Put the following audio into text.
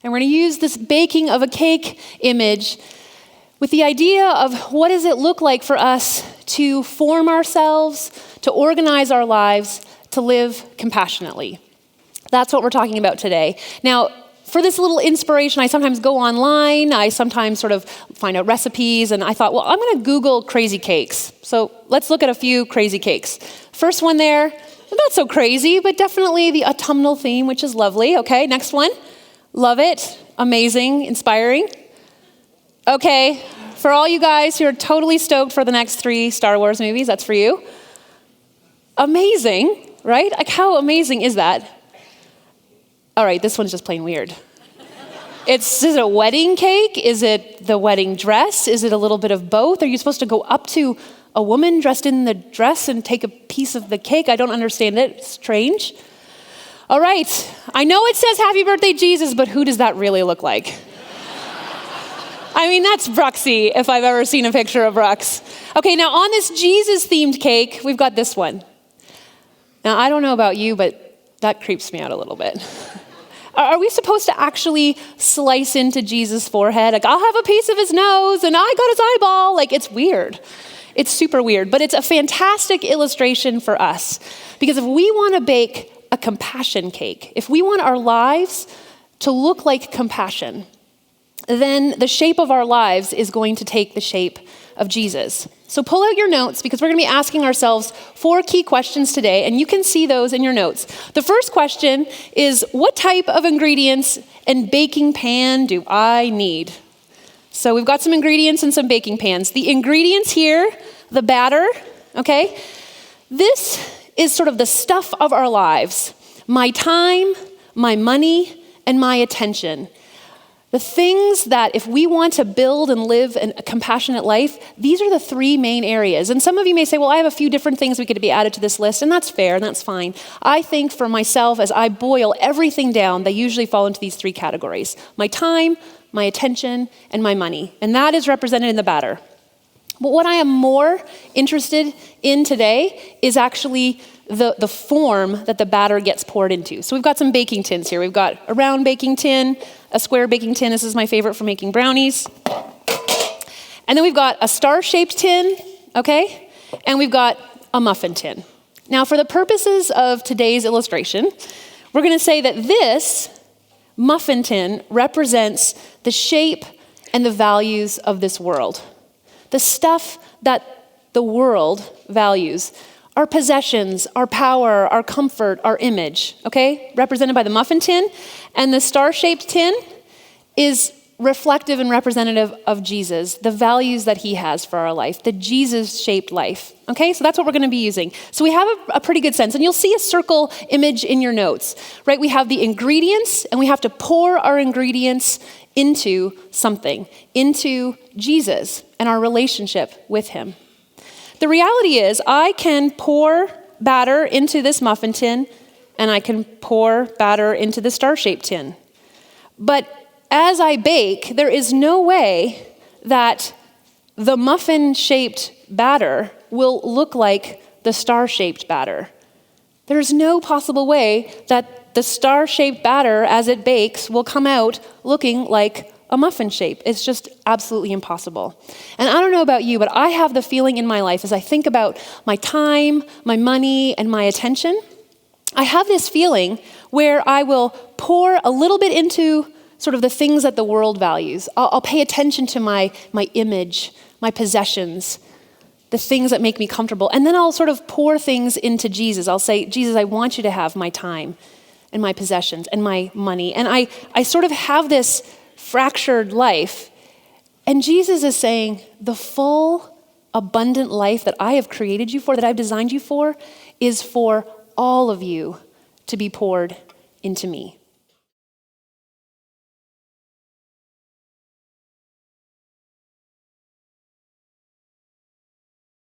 And we're going to use this baking of a cake image with the idea of what does it look like for us to form ourselves, to organize our lives, to live compassionately. That's what we're talking about today. Now, for this little inspiration, I sometimes go online, I sometimes sort of find out recipes, and I thought, well, I'm going to Google crazy cakes. So let's look at a few crazy cakes. First one there, not so crazy, but definitely the autumnal theme, which is lovely. Okay, next one. Love it. Amazing. Inspiring. Okay, for all you guys who are totally stoked for the next 3 Star Wars movies, that's for you. Amazing, right? Like, how amazing is that? All right, this one's just plain weird. Is it a wedding cake? Is it the wedding dress? Is it a little bit of both? Are you supposed to go up to a woman dressed in the dress and take a piece of the cake? I don't understand it. It's strange. All right, I know it says happy birthday, Jesus, but who does that really look like? I mean, that's Bruxy, if I've ever seen a picture of Brux. Okay, now on this Jesus-themed cake, we've got this one. Now, I don't know about you, but that creeps me out a little bit. Are we supposed to actually slice into Jesus' forehead? Like, I'll have a piece of his nose, and I got his eyeball. Like, it's weird. It's super weird, but it's a fantastic illustration for us. Because if we want to bake a compassion cake, if we want our lives to look like compassion, then the shape of our lives is going to take the shape of Jesus. So pull out your notes because we're going to be asking ourselves 4 key questions today, and you can see those in your notes. The first question is, what type of ingredients and baking pan do I need? So we've got some ingredients and some baking pans. The ingredients here, the batter, okay? This is sort of the stuff of our lives. My time, my money, and my attention. The things that if we want to build and live a compassionate life, these are the 3 main areas. And some of you may say, well, I have a few different things we could be added to this list, and that's fair, and that's fine. I think for myself, as I boil everything down, they usually fall into these 3 categories. My time, my attention, and my money. And that is represented in the batter. But what I am more interested in today is actually the form that the batter gets poured into. So we've got some baking tins here. We've got a round baking tin, a square baking tin. This is my favorite for making brownies. And then we've got a star-shaped tin, okay? And we've got a muffin tin. Now, for the purposes of today's illustration, we're going to say that this muffin tin represents the shape and the values of this world. The stuff that the world values. Our possessions, our power, our comfort, our image, okay? Represented by the muffin tin. And the star-shaped tin is reflective and representative of Jesus, the values that he has for our life, the Jesus-shaped life, okay? So that's what we're going to be using. So we have a pretty good sense, and you'll see a circle image in your notes, right? We have the ingredients, and we have to pour our ingredients into something, into Jesus and our relationship with him. The reality is I can pour batter into this muffin tin, and I can pour batter into the star-shaped tin. But as I bake, there is no way that the muffin-shaped batter will look like the star-shaped batter. There's no possible way that the star-shaped batter, as it bakes, will come out looking like a muffin shape. It's just absolutely impossible. And I don't know about you, but I have the feeling in my life as I think about my time, my money, and my attention, I have this feeling where I will pour a little bit into sort of the things that the world values. I'll pay attention to my image, my possessions, the things that make me comfortable. And then I'll sort of pour things into Jesus. I'll say, Jesus, I want you to have my time and my possessions and my money. And I sort of have this fractured life. And Jesus is saying, the full, abundant life that I have created you for, that I've designed you for, is for all of you to be poured into me.